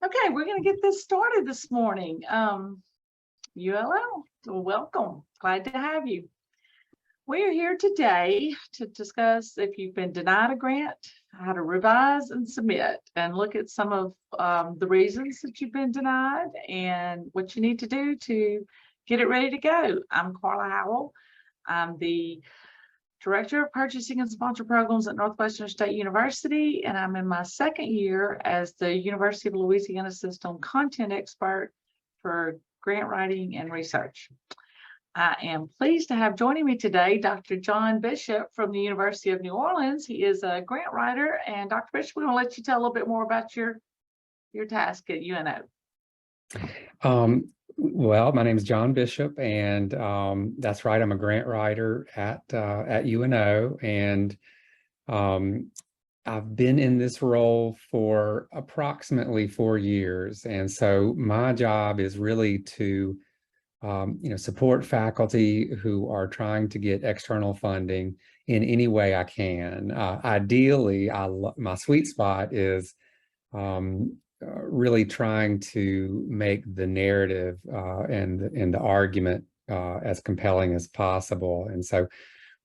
Okay, we're going to get this started this morning. ULL, welcome. Glad to have you. We're here today to discuss if you've been denied a grant, how to revise and submit, and look at some of the reasons that you've been denied and what you need to do to get it ready to go. I'm Carla Howell. I'm the Director of Purchasing and Sponsor Programs at Northwestern State University, and I'm in my second year as the University of Louisiana System Content Expert for Grant Writing and Research. I am pleased to have joining me today Dr. John Bishop from the University of New Orleans. He is a grant writer, and Dr. Bishop, we're going to let you tell a little bit more about your task at UNO. Well, my name is John Bishop, and that's right. I'm a grant writer at UNO, and I've been in this role for approximately 4 years. And so my job is really to support faculty who are trying to get external funding in any way I can. Ideally, my sweet spot is really trying to make the narrative and the argument as compelling as possible. And so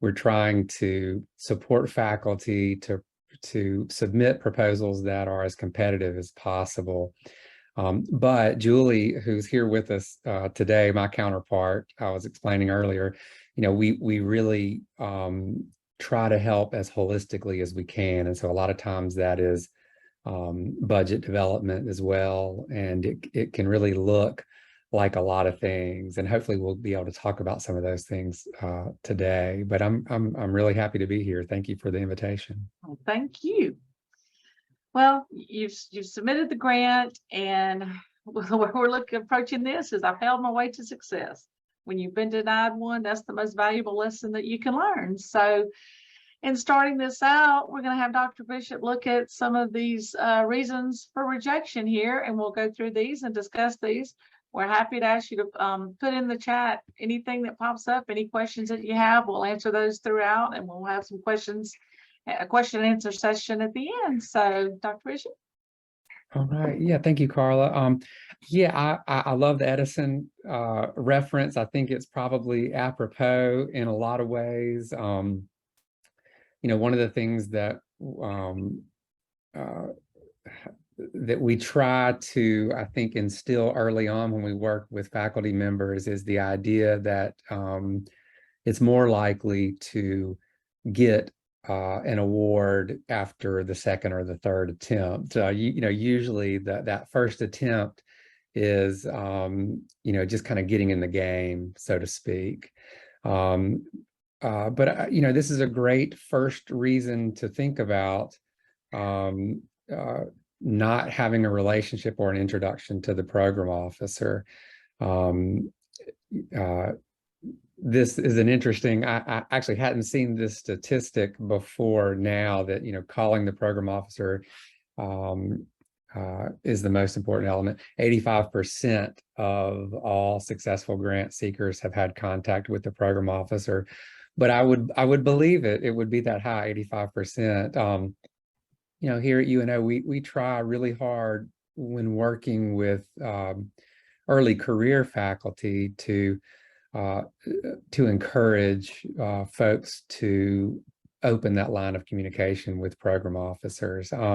we're trying to support faculty to submit proposals that are as competitive as possible. But Julie, who's here with us today, my counterpart, I was explaining earlier, we really try to help as holistically as we can. And so a lot of times that is budget development as well. And it can really look like a lot of things. And hopefully we'll be able to talk about some of those things today. But I'm really happy to be here. Thank you for the invitation. Well, thank you. Well, you've submitted the grant, and we're approaching this as I've held my way to success. When you've been denied one, that's the most valuable lesson that you can learn. So in starting this out, we're going to have Dr. Bishop look at some of these reasons for rejection here, and we'll go through these and discuss these. We're happy to ask you to put in the chat anything that pops up, any questions that you have. We'll answer those throughout, and we'll have some questions, a question and answer session at the end. So, Dr. Bishop. All right. Yeah. Thank you, Carla. Yeah, I love the Edison reference. I think it's probably apropos in a lot of ways. One of the things that that we try to, I think, instill early on when we work with faculty members is the idea that it's more likely to get an award after the second or the third attempt. Usually that first attempt is, just kind of getting in the game, so to speak. But this is a great first reason to think about not having a relationship or an introduction to the program officer. This is an interesting, I actually hadn't seen this statistic before now that, calling the program officer is the most important element. 85% of all successful grant seekers have had contact with the program officer. But I would believe it would be that high, 85%. Here at UNO, we try really hard when working with early career faculty to encourage folks to open that line of communication with program officers. There's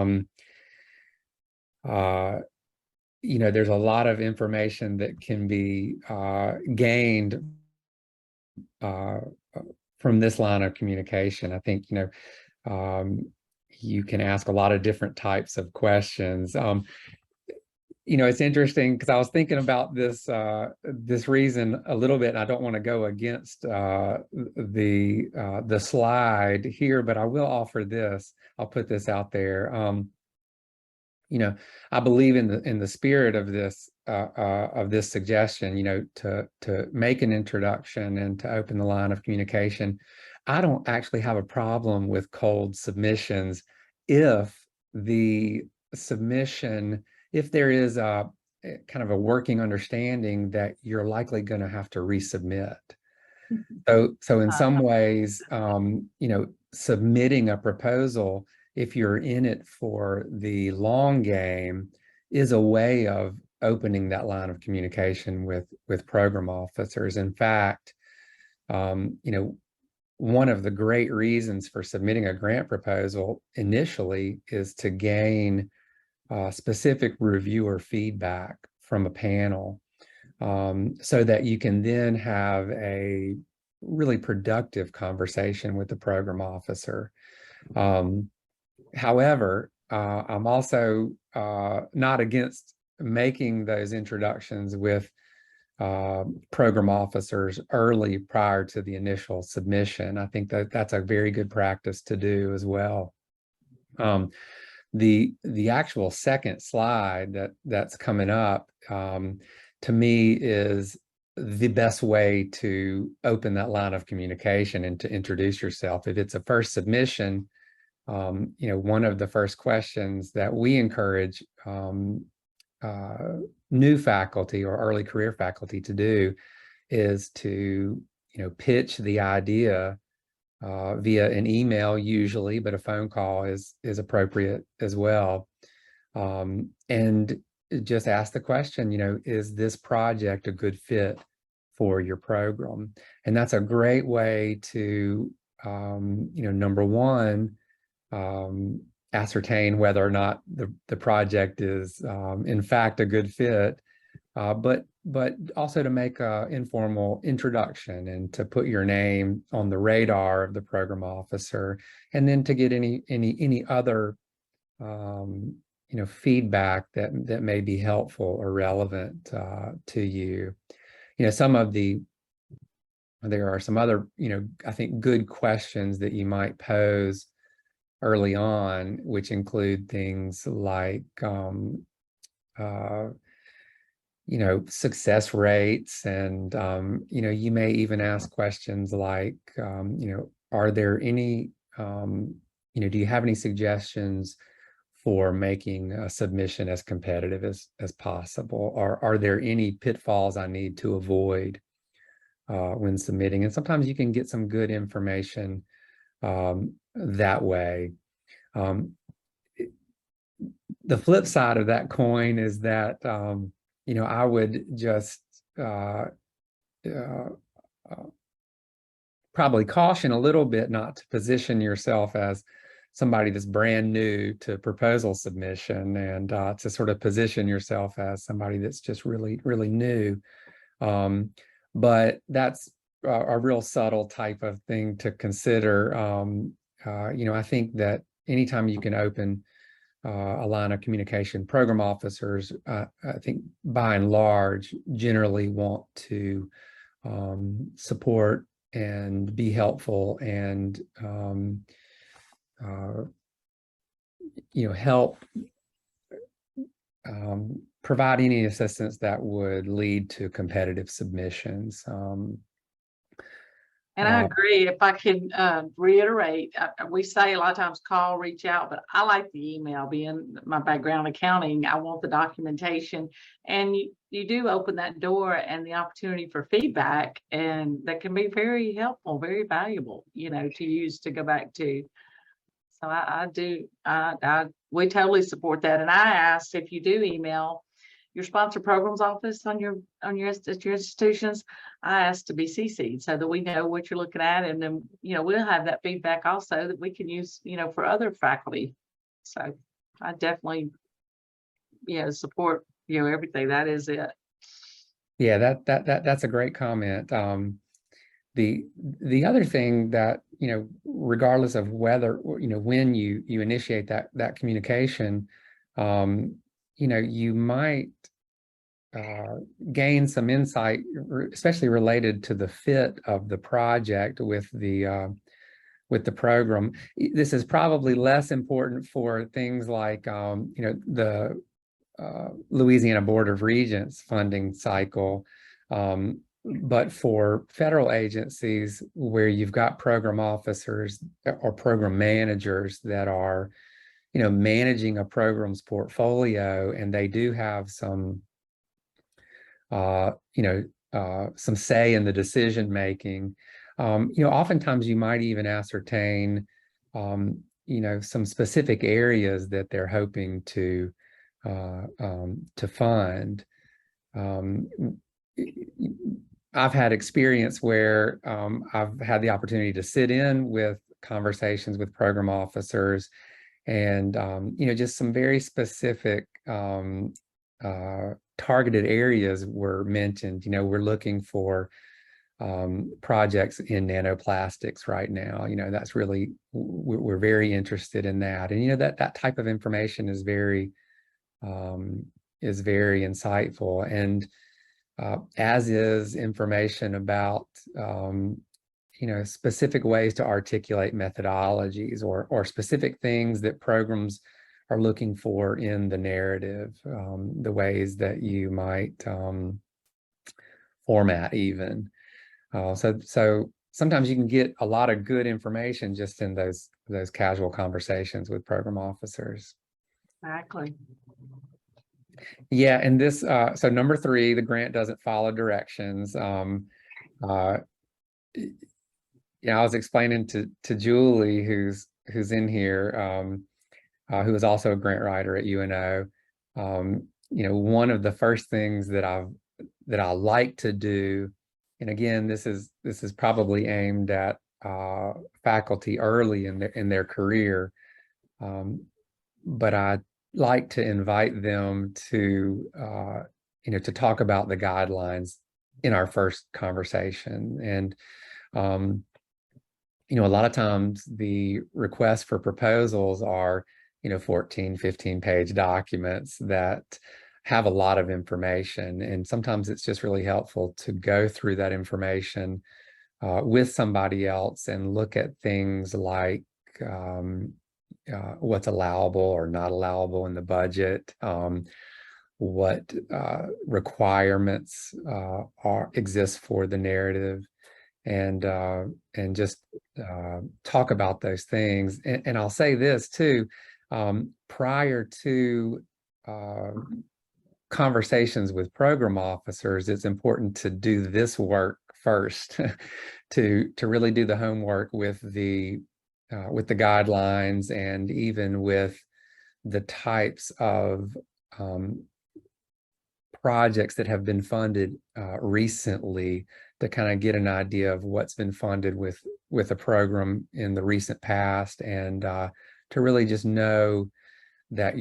a lot of information that can be gained from this line of communication. I think, you can ask a lot of different types of questions. It's interesting because I was thinking about this reason a little bit, and I don't want to go against the slide here, but I will offer this. I'll put this out there. I believe in the spirit of this suggestion, to make an introduction and to open the line of communication. I don't actually have a problem with cold submissions if the submission, if there is a kind of a working understanding that you're likely going to have to resubmit. So in some ways, submitting a proposal, if you're in it for the long game, is a way of opening that line of communication with program officers. In fact, one of the great reasons for submitting a grant proposal initially is to gain specific reviewer feedback from a panel, so that you can then have a really productive conversation with the program officer. However, I'm also not against making those introductions with program officers early prior to the initial submission. I think that that's a very good practice to do as well. The actual second slide that's coming up, to me, is the best way to open that line of communication and to introduce yourself. If it's a first submission, one of the first questions that we encourage new faculty or early career faculty to do is to, pitch the idea via an email usually, but a phone call is appropriate as well. And just ask the question, is this project a good fit for your program? And that's a great way to, number one, ascertain whether or not the project is in fact a good fit, but also to make an informal introduction and to put your name on the radar of the program officer, and then to get any other feedback that may be helpful or relevant to you. There are some other I think good questions that you might pose early on, which include things like success rates, and you may even ask questions like are there any do you have any suggestions for making a submission as competitive as possible, or are there any pitfalls I need to avoid when submitting? And sometimes you can get some good information that way. The flip side of that coin is that I would just probably caution a little bit not to position yourself as somebody that's brand new to proposal submission, and to sort of position yourself as somebody that's just really, really new. But that's a real subtle type of thing to consider. I think that anytime you can open a line of communication, program officers, I think by and large, generally want to support and be helpful and help provide any assistance that would lead to competitive submissions. And I agree. If I can reiterate, we say a lot of times call, reach out, but I like the email. Being my background accounting, I want the documentation, and you do open that door and the opportunity for feedback, and that can be very helpful, very valuable, to use to go back to. So we totally support that. And I asked, if you do email your sponsor programs office at your institutions, I asked to be CC'd so that we know what you're looking at, and then we'll have that feedback also that we can use for other faculty. So I definitely support everything. That is it. Yeah, that's a great comment. The other thing that regardless of whether when you initiate that communication, you might gain some insight, especially related to the fit of the project with the program. This is probably less important for things like the Louisiana Board of Regents funding cycle, but for federal agencies where you've got program officers or program managers that are managing a program's portfolio, and they do have some some say in the decision making. Oftentimes you might even ascertain some specific areas that they're hoping to to fund. I've had experience where I've had the opportunity to sit in with conversations with program officers, and just some very specific targeted areas were mentioned. We're looking for projects in nanoplastics right now. That's really, we're very interested in that, and that type of information is very insightful, and as is information about specific ways to articulate methodologies or specific things that programs are looking for in the narrative, the ways that you might format even. So sometimes you can get a lot of good information just in those casual conversations with program officers. Exactly. Yeah, and this, so number 3, the grant doesn't follow directions. I was explaining to Julie, who's in here, who is also a grant writer at UNO. One of the first things that I like to do, and again, this is probably aimed at faculty early in their career, but I like to invite them to to talk about the guidelines in our first conversation. And a lot of times the requests for proposals are 14, 15-page documents that have a lot of information, and sometimes it's just really helpful to go through that information with somebody else and look at things like what's allowable or not allowable in the budget, what requirements exist for the narrative, and just talk about those things. And I'll say this too, prior to conversations with program officers, it's important to do this work first, to really do the homework with the guidelines, and even with the types of projects that have been funded recently, to kind of get an idea of what's been funded with a program in the recent past, and to really just know that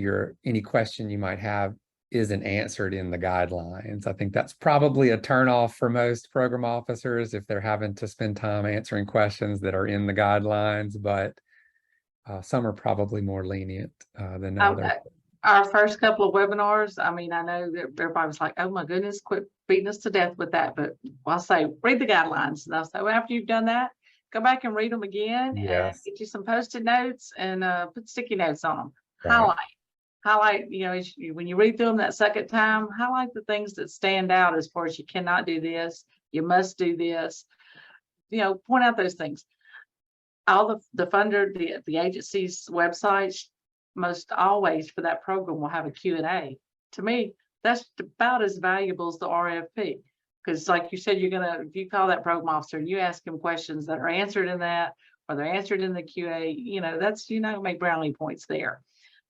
any question you might have isn't answered in the guidelines. I think that's probably a turnoff for most program officers if they're having to spend time answering questions that are in the guidelines, but some are probably more lenient than others. Our first couple of webinars, I know that everybody was like, oh my goodness, quit beating us to death with that. But I'll say, read the guidelines. And I'll say, well, after you've done that, go back and read them again, and get you some Post-it notes and put sticky notes on them. Right. Highlight, when you read through them that second time, highlight the things that stand out as far as you cannot do this, you must do this, point out those things. All the funder, the agency's websites, most always for that program will have a Q&A. To me, that's about as valuable as the RFP, because like you said, if you call that program officer and you ask him questions that are answered in that, or they're answered in the QA, that's, make brownie points there.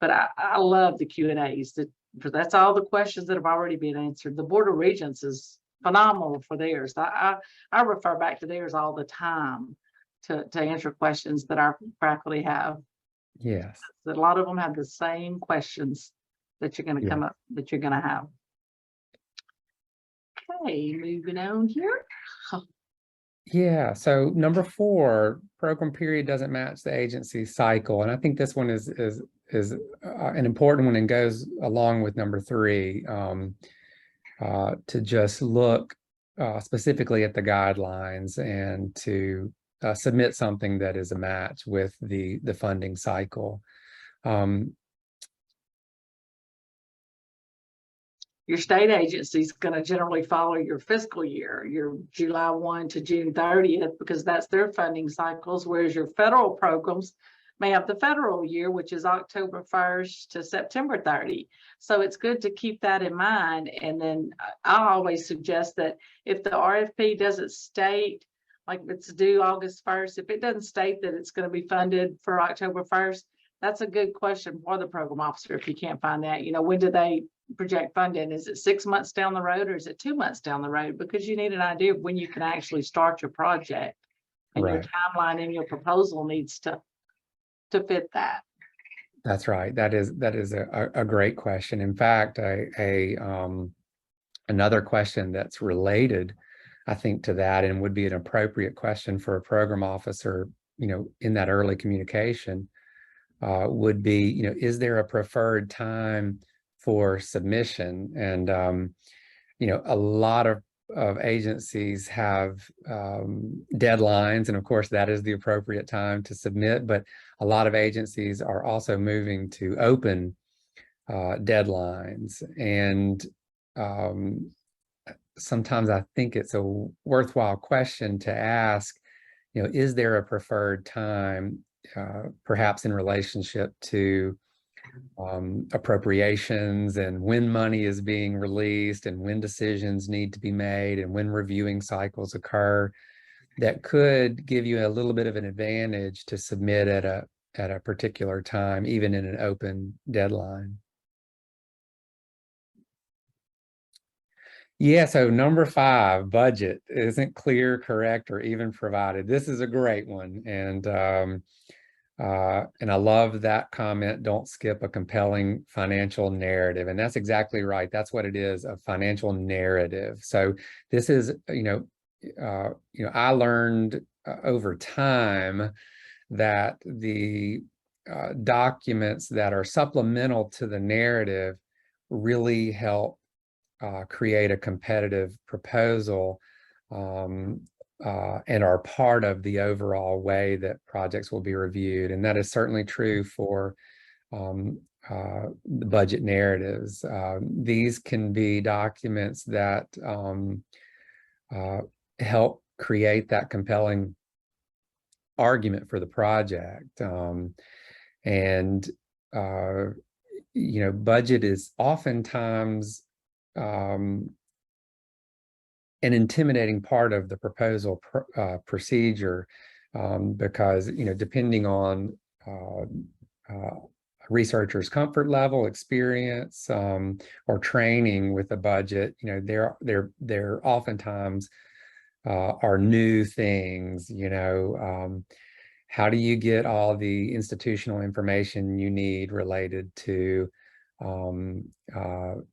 But I love the Q&As. That's all the questions that have already been answered. The Board of Regents is phenomenal for theirs. I refer back to theirs all the time to answer questions that our faculty have. Yes. A lot of them have the same questions that you're going to come up, that you're going to have. Okay, moving on here. Yeah, so number 4, program period doesn't match the agency cycle. And I think this one is an important one and goes along with number 3, to just look specifically at the guidelines and to submit something that is a match with the funding cycle. Your state agency is going to generally follow your fiscal year, your July 1 to June 30th, because that's their funding cycles, whereas your federal programs may have the federal year, which is October 1st to September 30. So it's good to keep that in mind. And then I always suggest that if the RFP doesn't state, like it's due August 1st, if it doesn't state that it's going to be funded for October 1st, That's a good question for the program officer. If you can't find that, when do they project funding? Is it 6 months down the road, or is it 2 months down the road? Because you need an idea of when you can actually start your project, and your Right. timeline and your proposal needs to fit that. That's right. That is a great question. In fact, another question that's related, I think, to that, and would be an appropriate question for a program officer, in that early communication, would be, is there a preferred time for submission? And, a lot of agencies have deadlines, and of course that is the appropriate time to submit, but a lot of agencies are also moving to open deadlines. And sometimes I think it's a worthwhile question to ask, is there a preferred time, perhaps in relationship to appropriations and when money is being released and when decisions need to be made and when reviewing cycles occur, that could give you a little bit of an advantage to submit at a particular time, even in an open deadline. Yeah, so number 5, budget isn't clear, correct, or even provided. This is a great one. And I love that comment, don't skip a compelling financial narrative. And that's exactly right. That's what it is, a financial narrative. So this is, I learned over time that the documents that are supplemental to the narrative really help create a competitive proposal, and are part of the overall way that projects will be reviewed. And that is certainly true for the budget narratives. These can be documents that help create that compelling argument for the project. Budget is oftentimes an intimidating part of the proposal procedure, because, depending on a researcher's comfort level, experience, or training with the budget, there oftentimes are new things. How do you get all the institutional information you need related to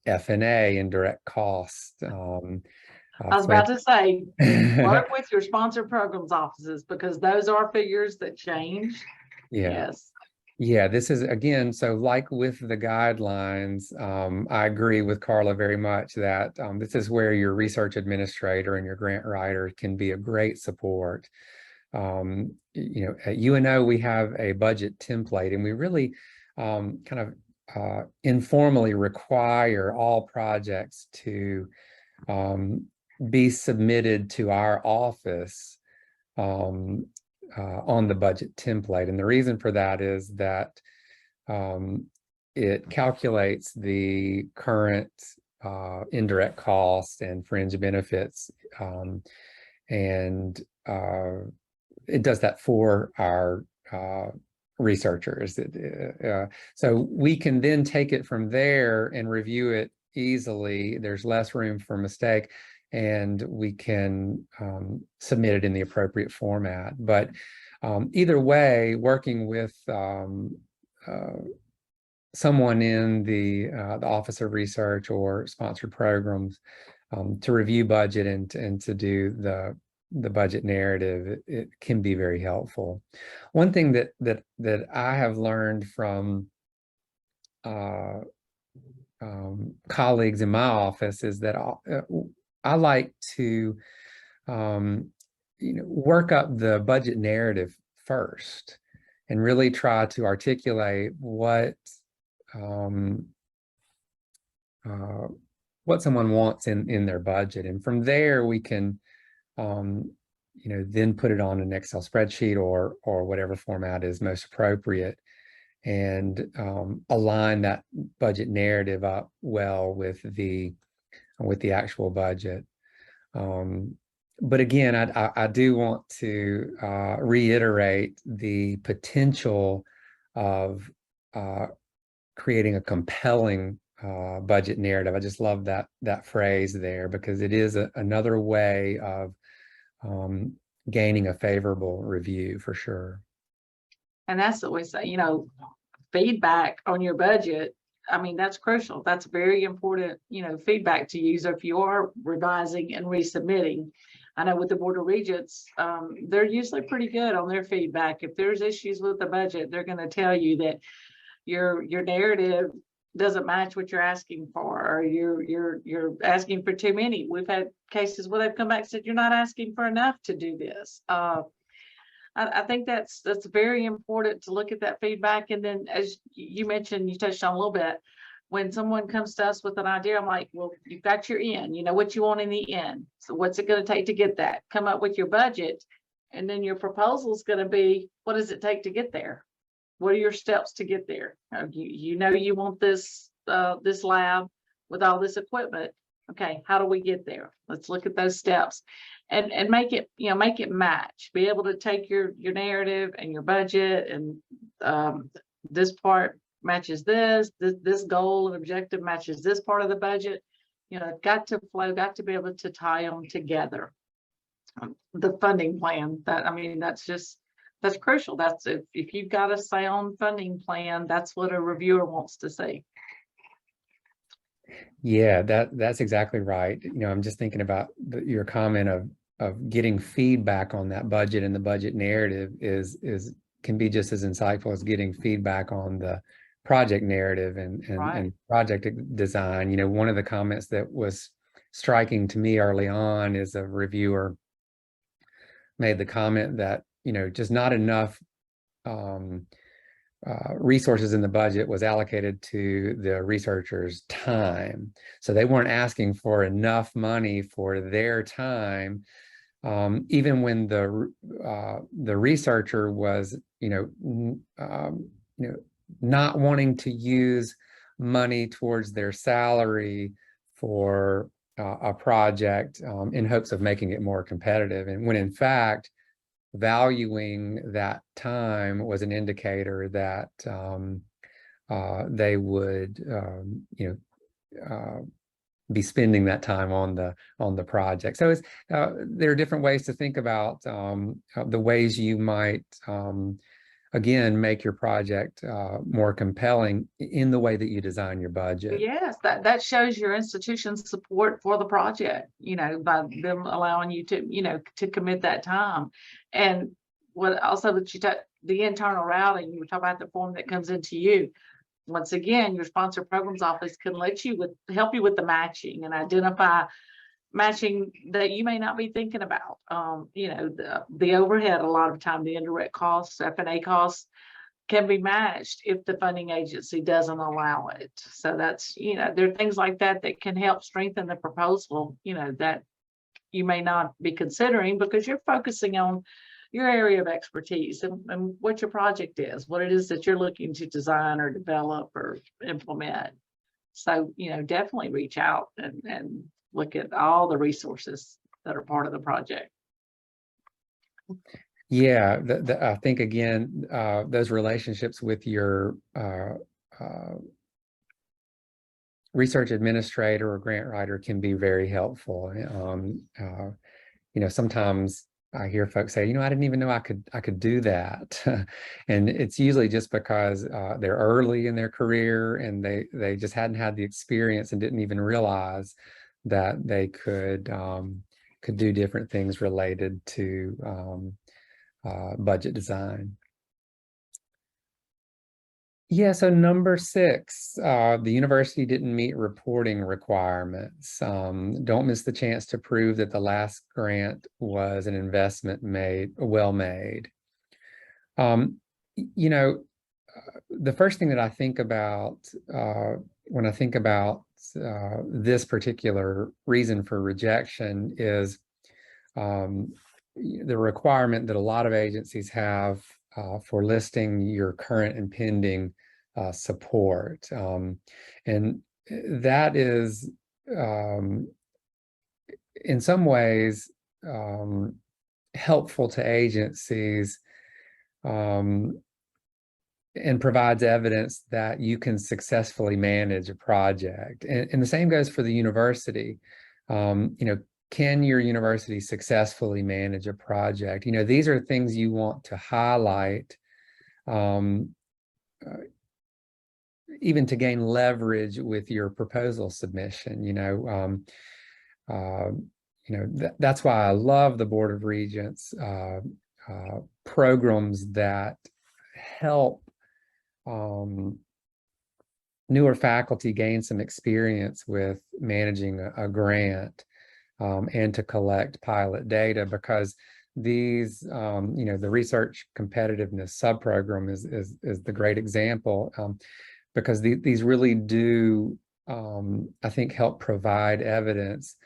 F&A, indirect cost? I was about to say, work with your sponsored programs offices, because those are figures that change. Yeah. Yes. Yeah, this is, again, so like with the guidelines, I agree with Carla very much that this is where your research administrator and your grant writer can be a great support. At UNO, we have a budget template, and we really kind of informally require all projects to be submitted to our office on the budget template. And the reason for that is that it calculates the current indirect costs and fringe benefits, and it does that for our researchers. So we can then take it from there and review it easily. There's less room for mistake, and we can submit it in the appropriate format. But either way, working with someone in the Office of Research or sponsored programs to review budget and to do the budget narrative, it can be very helpful. One thing that I have learned from colleagues in my office is that I like to work up the budget narrative first and really try to articulate what someone wants in their budget, and from there we can then put it on an Excel spreadsheet or whatever format is most appropriate, and align that budget narrative up well with the actual budget. But again, I do want to reiterate the potential of creating a compelling budget narrative. I just love that phrase there, because it is another way of gaining a favorable review for sure. And that's what we say, you know, feedback on your budget. I mean, that's crucial. That's very important, you know, feedback to use if you are revising and resubmitting. I know with the Board of Regents, they're usually pretty good on their feedback. If there's issues with the budget, they're going to tell you that your narrative doesn't match what you're asking for, or you're asking for too many. We've had cases where they've come back and said, you're not asking for enough to do this. I think that's very important to look at that feedback. And then, as you mentioned, you touched on a little bit, when someone comes to us with an idea, I'm like, well, you've got your end, you know what you want in the end. So what's it going to take to get that? Come up with your budget. And then your proposal is going to be, what does it take to get there? What are your steps to get there? You know, you want this lab with all this equipment. Okay, how do we get there? Let's look at those steps and make it, you know, make it match. Be able to take your narrative and your budget, and this part matches this goal and objective matches this part of the budget. You know, got to flow, got to be able to tie them together. The funding plan, that, I mean, that's crucial. That's if you've got a sound funding plan, that's what a reviewer wants to see. Yeah, that's exactly right. You know, I'm just thinking about your comment of getting feedback on that budget, and the budget narrative can be just as insightful as getting feedback on the project narrative and project design. You know, one of the comments that was striking to me early on is a reviewer made the comment that, you know, just not enough resources in the budget was allocated to the researchers' time. So they weren't asking for enough money for their time, even when the researcher was, not wanting to use money towards their salary for a project in hopes of making it more competitive. And when in fact, valuing that time was an indicator that they would be spending that time on the project. So it's there are different ways to think about the ways you might again make your project more compelling in the way that you design your budget. Yes, that shows your institution's support for the project, you know, by them allowing you to, you know, to commit that time. And what also that the internal routing, you were talking about the form that comes into you. Once again, your sponsor programs office can help you with the matching and identify matching that you may not be thinking about. You know, the overhead, a lot of time, the indirect costs, F&A costs can be matched if the funding agency doesn't allow it. So that's, you know, there are things like that that can help strengthen the proposal, you know, that you may not be considering because you're focusing on your area of expertise and what your project is, what it is that you're looking to design or develop or implement. So, you know, definitely reach out and look at all the resources that are part of the project. Yeah, I think again, those relationships with your research administrator or grant writer can be very helpful. You know, sometimes I hear folks say, you know, I didn't even know I could do that. And it's usually just because they're early in their career and they just hadn't had the experience and didn't even realize that they could do different things related to budget design. Yeah, so number 6, the university didn't meet reporting requirements. Don't miss the chance to prove that the last grant was an investment well made. You know, the first thing that I think about when I think about this particular reason for rejection is the requirement that a lot of agencies have for listing your current and pending support. And that is, in some ways, helpful to agencies and provides evidence that you can successfully manage a project. And the same goes for the university. Can your university successfully manage a project? These are things you want to highlight, even to gain leverage with your proposal submission. That's why I love the Board of Regents programs that help newer faculty gain some experience with managing a grant, and to collect pilot data, because these, the research competitiveness subprogram is the great example, because these really do, I think, help provide evidence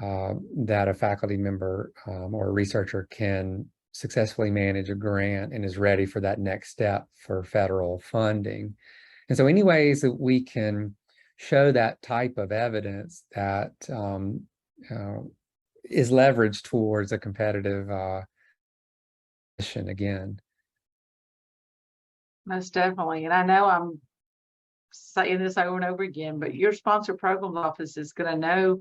that a faculty member or a researcher can successfully manage a grant and is ready for that next step for federal funding. And so any ways that we can show that type of evidence that is leveraged towards a competitive mission again. Most definitely. And I know I'm saying this over and over again, but your sponsor programs office is going to know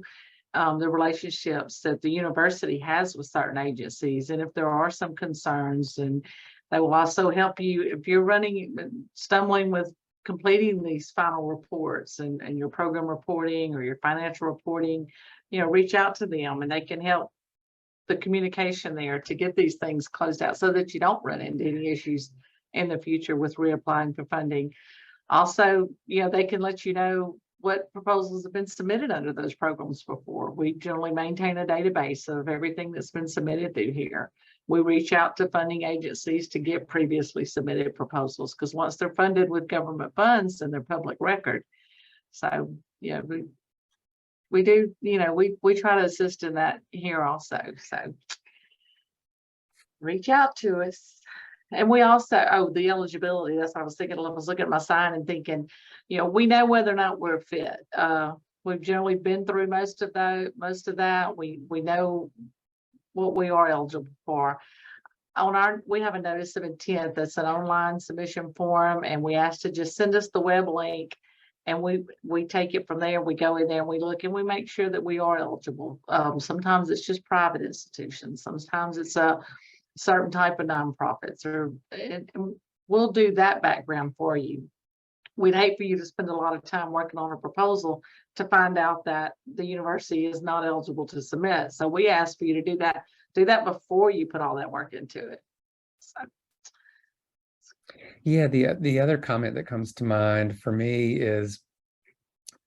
the relationships that the university has with certain agencies. And if there are some concerns, and they will also help you if you're stumbling with completing these final reports and your program reporting or your financial reporting, reach out to them and they can help the communication there to get these things closed out so that you don't run into any issues in the future with reapplying for funding. Also, they can let you know what proposals have been submitted under those programs before. We generally maintain a database of everything that's been submitted through here. We reach out to funding agencies to get previously submitted proposals, because once they're funded with government funds, then they're public record. So, we do, we try to assist in that here also. So reach out to us. And we also, the eligibility, that's what I was thinking. I was looking at my sign and thinking, we know whether or not we're fit. We've generally been through most of that. We know what we are eligible for. We have a notice of intent that's an online submission form, and we ask to just send us the web link, and we take it from there. We go in there and we look and we make sure that we are eligible. Sometimes it's just private institutions. Sometimes it's a certain type of nonprofits, and we'll do that background for you. We'd hate for you to spend a lot of time working on a proposal to find out that the university is not eligible to submit. So we ask for you to do that before you put all that work into it. So. Yeah, the other comment that comes to mind for me is,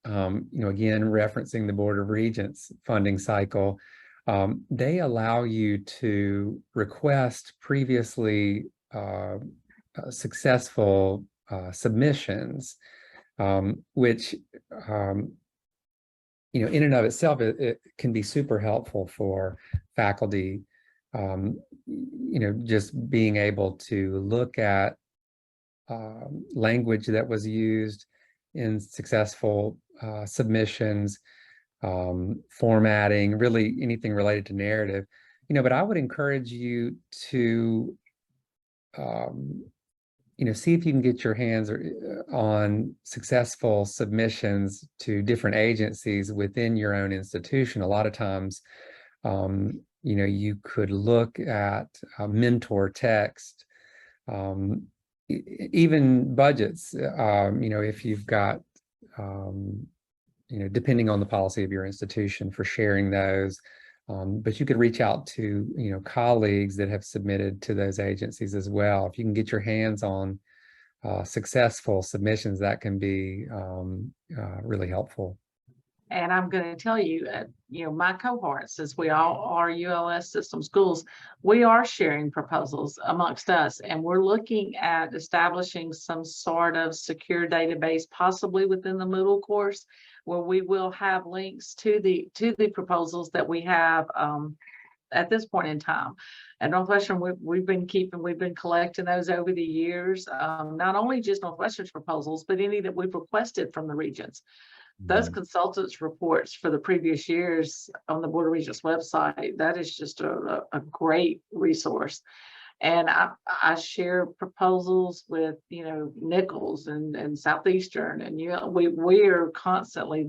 again, referencing the Board of Regents funding cycle. They allow you to request previously successful submissions, which, in and of itself, it can be super helpful for faculty, just being able to look at language that was used in successful submissions, formatting, really anything related to narrative, but I would encourage you to, see if you can get your hands on successful submissions to different agencies within your own institution. A lot of times, you could look at mentor text, even budgets, if you've got, depending on the policy of your institution for sharing those. But you could reach out to, colleagues that have submitted to those agencies as well. If you can get your hands on successful submissions, that can be really helpful. And I'm going to tell you, my cohort, since we all are ULS system schools, we are sharing proposals amongst us, and we're looking at establishing some sort of secure database, possibly within the Moodle course, where we will have links to the proposals that we have at this point in time. At Northwestern, we've been collecting those over the years, not only just Northwestern's proposals, but any that we've requested from the Regents. Those consultants reports for the previous years on the Board of Regents website, that is just a great resource. And I share proposals with, Nichols and Southeastern, and we are constantly,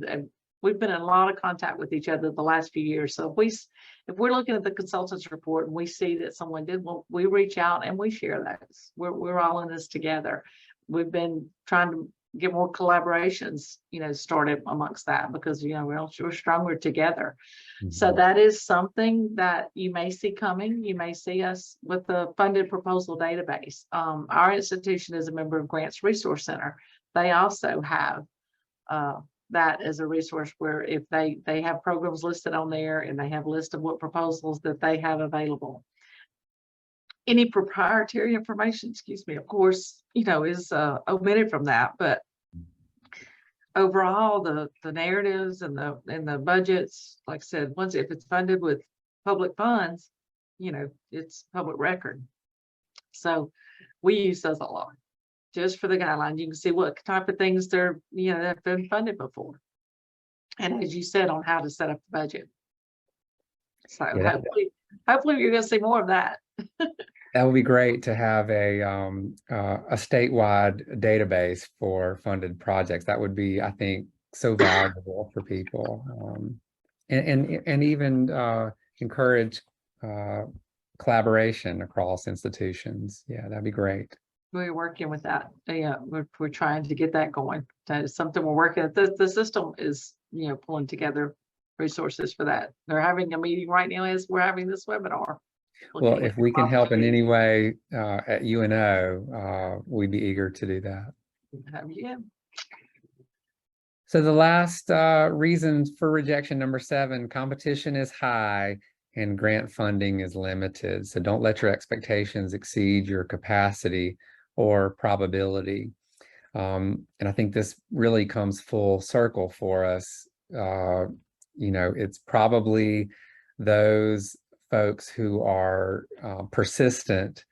we've been in a lot of contact with each other the last few years. So if we're looking at the consultant's report and we see that someone did, well, we reach out and we share those. We're all in this together. We've been trying to get more collaborations, started amongst that, because we're stronger together. So that is something that you may see coming. You may see us with the funded proposal database. Our institution is a member of Grants Resource Center. They also have that as a resource where if they have programs listed on there, and they have a list of what proposals that they have available. Any proprietary information, excuse me, of course, is omitted from that, but overall, the narratives and the budgets, like I said, if it's funded with public funds, it's public record. So we use those a lot just for the guidelines. You can see what type of things they're, they've been funded before. And as you said, on how to set up the budget. So Yeah, hopefully you're going to see more of that. that would be great to have a statewide database for funded projects. That would be, I think, so valuable for people, and even encourage collaboration across institutions. Yeah, that'd be great. We're working with that. Yeah, we're trying to get that going. That is something we're working at. The system is, pulling together resources for that. They're having a meeting right now as we're having this webinar. Well, if we can help in any way at UNO, we'd be eager to do that. Yeah. So the last reasons for rejection, number 7, competition is high and grant funding is limited. So don't let your expectations exceed your capacity or probability. And I think this really comes full circle for us. It's probably those folks who are persistent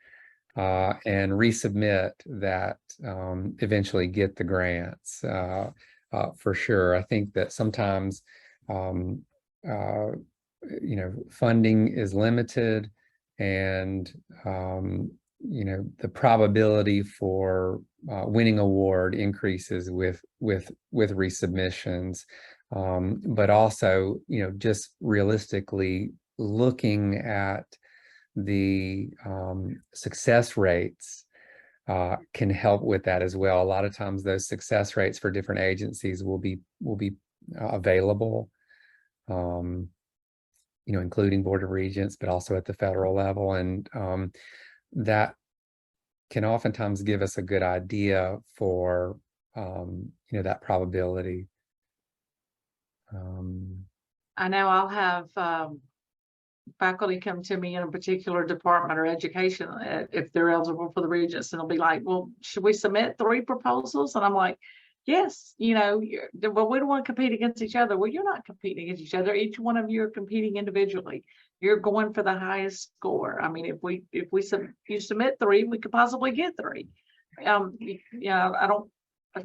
and resubmit that eventually get the grants, for sure. I think that sometimes funding is limited, and the probability for winning award increases with resubmissions, but also just realistically looking at the success rates can help with that as well. A lot of times those success rates for different agencies will be available, including Board of Regents, but also at the federal level. And that can oftentimes give us a good idea for, that probability. I know I'll have faculty come to me in a particular department or education if they're eligible for the Regents, and they'll be like, well, should we submit 3 proposals? And I'm like, yes, but we don't want to compete against each other. Well, you're not competing against each other. Each one of you are competing individually. You're going for the highest score. I mean, if you submit 3, we could possibly get 3.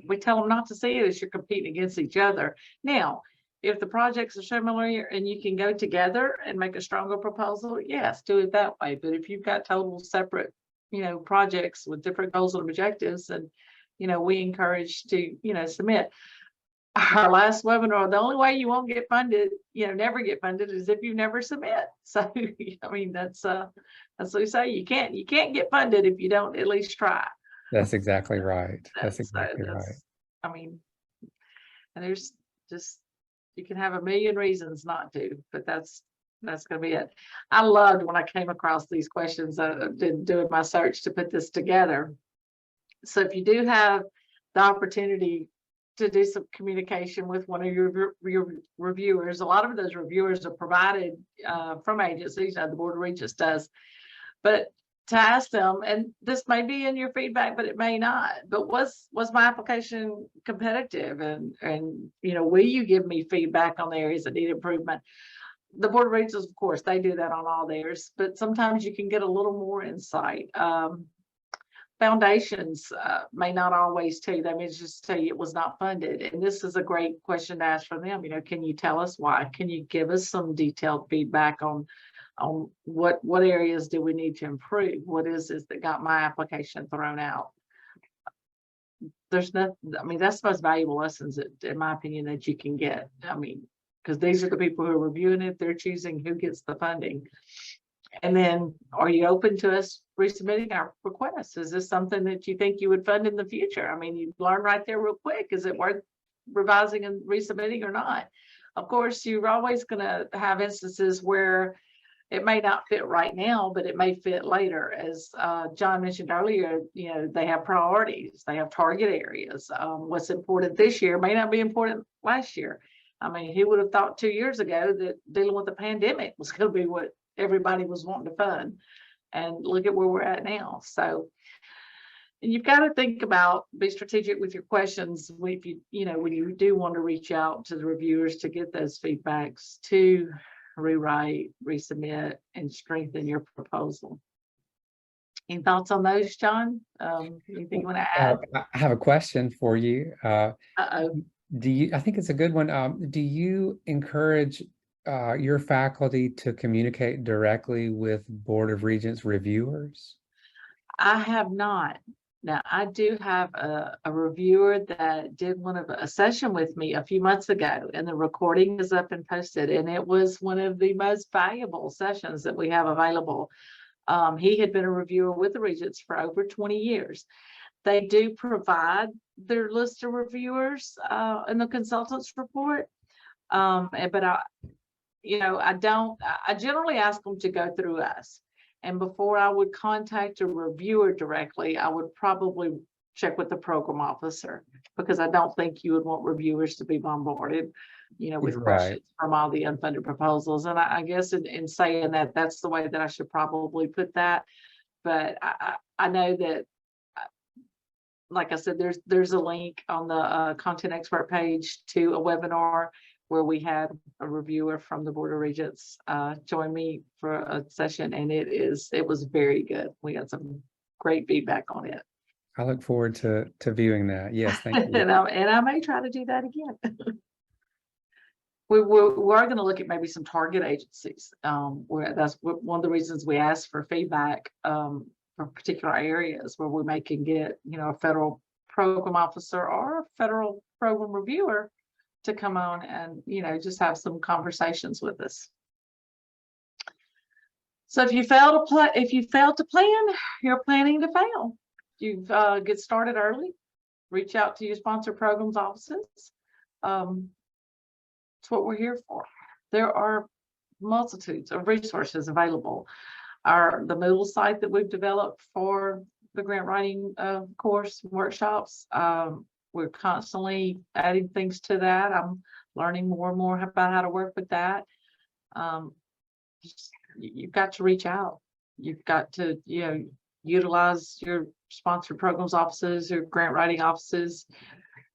We tell them not to see it as you're competing against each other. Now, if the projects are similar and you can go together and make a stronger proposal, yes, do it that way. But if you've got total separate, projects with different goals and objectives, and, we encourage to, submit. Our last webinar, the only way you won't get funded, never get funded, is if you never submit. So, I mean, that's what we say. You can't get funded if you don't at least try. That's exactly right. That's exactly right. I mean, and there's just, you can have a million reasons not to, but that's going to be it. I loved when I came across these questions. I did doing my search to put this together. So if you do have the opportunity to do some communication with one of your reviewers, a lot of those reviewers are provided from agencies. The Board of Regents does, but to ask them, and this may be in your feedback, but it may not, but was my application competitive? And will you give me feedback on the areas that need improvement? The Board of Regents, of course, they do that on all theirs, but sometimes you can get a little more insight. Foundations may not always tell you. They may just tell you it was not funded. And this is a great question to ask for them. Can you tell us why? Can you give us some detailed feedback on on what areas do we need to improve? What is this that got my application thrown out? There's nothing, I mean, that's the most valuable lessons that, in my opinion, that you can get. I mean, because these are the people who are reviewing it, they're choosing who gets the funding. And then, are you open to us resubmitting our requests? Is this something that you think you would fund in the future? I mean, you learn right there real quick. Is it worth revising and resubmitting or not? Of course, you're always going to have instances where it may not fit right now, but it may fit later. As John mentioned earlier, you know, they have priorities, they have target areas. What's important this year may not be important last year. I mean, who would have thought 2 years ago that dealing with the pandemic was going to be what everybody was wanting to fund? And look at where we're at now. So you've got to think about, be strategic with your questions. If you know, when you do want to reach out to the reviewers to get those feedbacks, to rewrite, resubmit, and strengthen your proposal. Any thoughts on those, John? Anything you want to add? I have a question for you. Uh-oh. I think it's a good one. Do you encourage your faculty to communicate directly with Board of Regents reviewers? I have not. Now, I do have a reviewer that did a session with me a few months ago, and the recording is up and posted, and it was one of the most valuable sessions that we have available. He had been a reviewer with the Regents for over 20 years. They do provide their list of reviewers in the consultants report, but I generally ask them to go through us. And before I would contact a reviewer directly, I would probably check with the program officer, because I don't think you would want reviewers to be bombarded, you know, with questions from all the unfunded proposals. And I guess in saying that, that's the way that I should probably put that. But I know that, like I said, there's a link on the content expert page to a webinar where we had a reviewer from the Board of Regents join me for a session, and it was very good. We got some great feedback on it. I look forward to viewing that. Yes, thank you. and I may try to do that again. We are going to look at maybe some target agencies. Where that's one of the reasons we asked for feedback for particular areas where we can get, you know, a federal program officer or a federal program reviewer to come on and, you know, just have some conversations with us. So if you fail to plan, you're planning to fail. You get started early, reach out to your sponsor programs offices. It's what we're here for. There are multitudes of resources available. The Moodle site that we've developed for the grant writing course workshops, we're constantly adding things to that. I'm learning more and more about how to work with that. You've got to reach out. You've got to, you know, utilize your sponsored programs offices, your grant writing offices,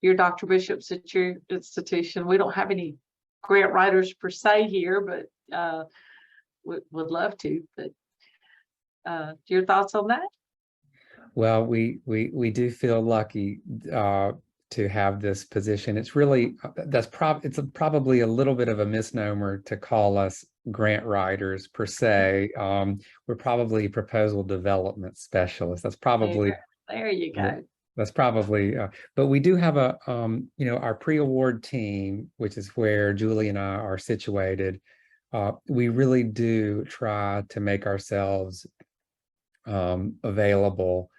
your Dr. Bishops at your institution. We don't have any grant writers per se here, but would love to. But your thoughts on that? Well, we do feel lucky to have this position. It's really it's probably a little bit of a misnomer to call us grant writers per se. We're probably proposal development specialists. That's probably there you go. That's probably, but we do have a you know, our pre-award team, which is where Julie and I are situated. We really do try to make ourselves available.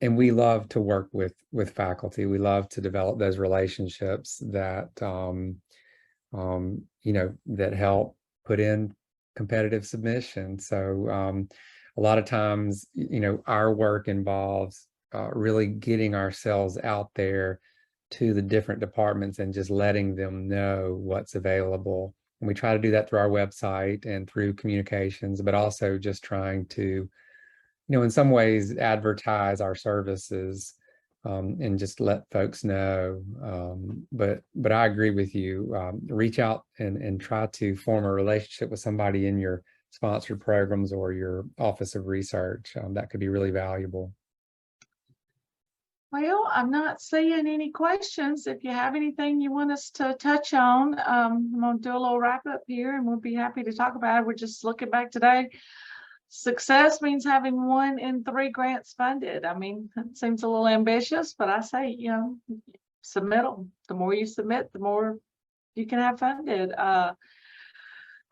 And we love to work with faculty. We love to develop those relationships that, you know, that help put in competitive submissions. So a lot of times, you know, our work involves really getting ourselves out there to the different departments and just letting them know what's available. And we try to do that through our website and through communications, but also just trying to, you know, in some ways advertise our services and just let folks know. But I agree with you. Reach out and try to form a relationship with somebody in your sponsored programs or your Office of Research. That could be really valuable. Well, I'm not seeing any questions. If you have anything you want us to touch on, I'm gonna do a little wrap up here and we'll be happy to talk about it. We're just looking back today. Success means having 1 in 3 grants funded. I mean, that seems a little ambitious, but I say, submit them. The more you submit, the more you can have funded.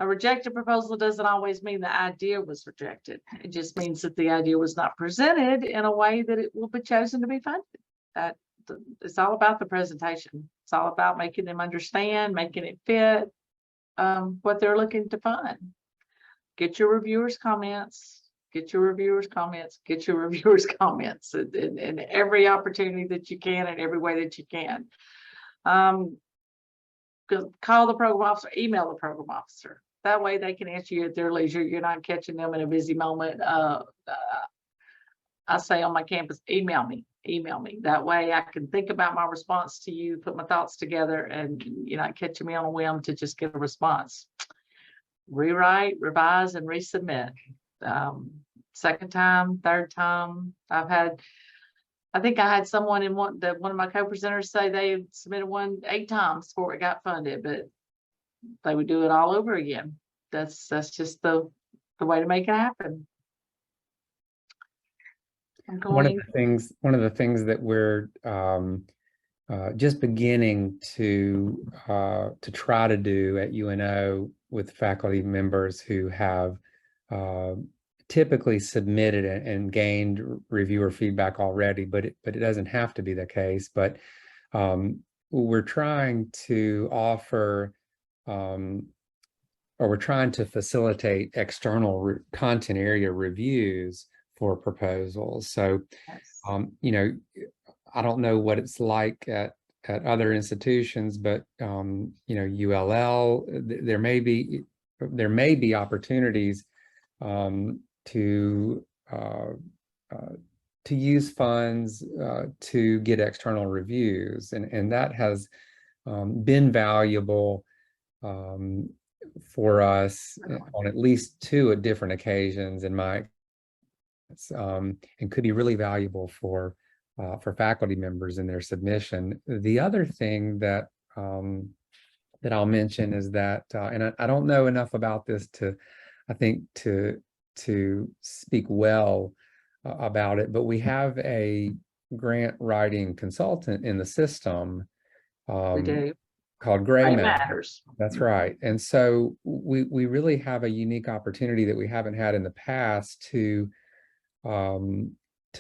A rejected proposal doesn't always mean the idea was rejected. It just means that the idea was not presented in a way that it will be chosen to be funded. That it's all about the presentation. It's all about making them understand, making it fit what they're looking to fund. Get your reviewers' comments. Get your reviewers' comments. Get your reviewers' comments in every opportunity that you can, in every way that you can. Call the program officer, email the program officer. That way they can answer you at their leisure. You're not catching them in a busy moment. I say on my campus, email me. That way I can think about my response to you, put my thoughts together, and you're not catching me on a whim to just get a response. Rewrite, revise, and resubmit. Second time, third time. I think I had someone in one of my co-presenters say they submitted one 8 times before it got funded, but they would do it all over again. That's just the way to make it happen. One of the things that we're just beginning to try to do at UNO with faculty members who have typically submitted and gained reviewer feedback already, but it doesn't have to be the case. But we're trying to offer or we're trying to facilitate external content area reviews for proposals. So, I don't know what it's like at other institutions, but ULL, there may be opportunities to use funds to get external reviews, and that has been valuable for us on at least 2 different occasions in my and could be really valuable for faculty members in their submission. The other thing that I'll mention is that, and I don't know enough about this to speak well about it, but we have a grant writing consultant in the system We do. called Gray Matters. That's right. And so we really have a unique opportunity that we haven't had in the past to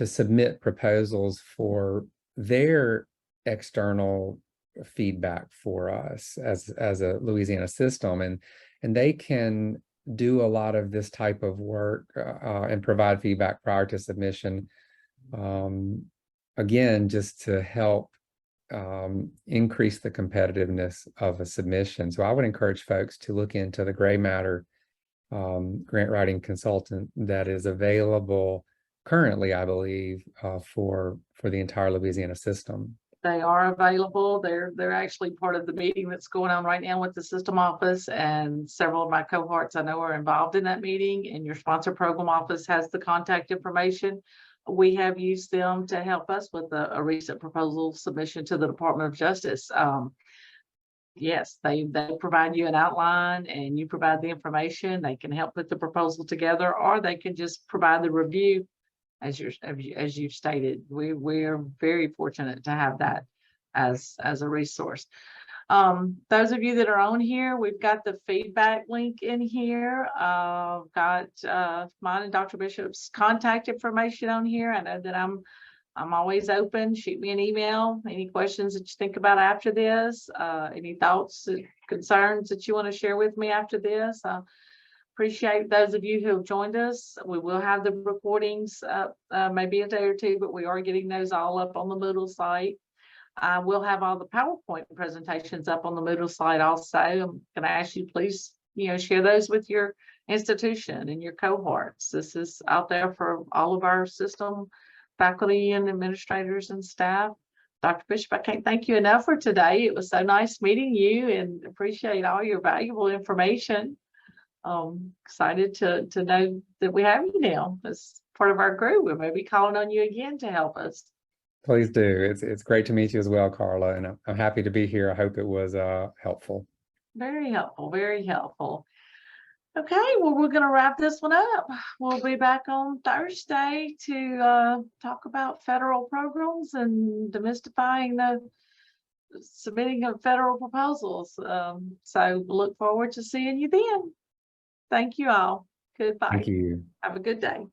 submit proposals for their external feedback for us as a Louisiana system, and they can do a lot of this type of work and provide feedback prior to submission, again, just to help increase the competitiveness of a submission. So I would encourage folks to look into the Gray Matter grant writing consultant that is available currently, I believe, for the entire Louisiana system. They are available. They're actually part of the meeting that's going on right now with the system office, and several of my cohorts I know are involved in that meeting, and your sponsor program office has the contact information. We have used them to help us with a recent proposal submission to the Department of Justice. Yes, they provide you an outline and you provide the information. They can help put the proposal together, or they can just provide the review. As you've stated, we're very fortunate to have that as a resource. Those of you that are on here, we've got the feedback link in here. Got mine and Dr. Bishop's contact information on here. I know that I'm always open. Shoot me an email. Any questions that you think about after this? Any thoughts, concerns that you want to share with me after this? Appreciate those of you who have joined us. We will have the recordings maybe a day or 2, but we are getting those all up on the Moodle site. We'll have all the PowerPoint presentations up on the Moodle site also. I'm going to ask you, please, share those with your institution and your cohorts. This is out there for all of our system faculty and administrators and staff. Dr. Bishop, I can't thank you enough for today. It was so nice meeting you and appreciate all your valuable information. Excited to know that we have you now as part of our group. We may be calling on you again to help us. Please do. It's great to meet you as well, Carla, and I'm happy to be here. I hope it was helpful. Very helpful, very helpful. Okay, well, we're going to wrap this one up. We'll be back on Thursday to talk about federal programs and demystifying the submitting of federal proposals. So look forward to seeing you then. Thank you all. Goodbye. Thank you. Have a good day.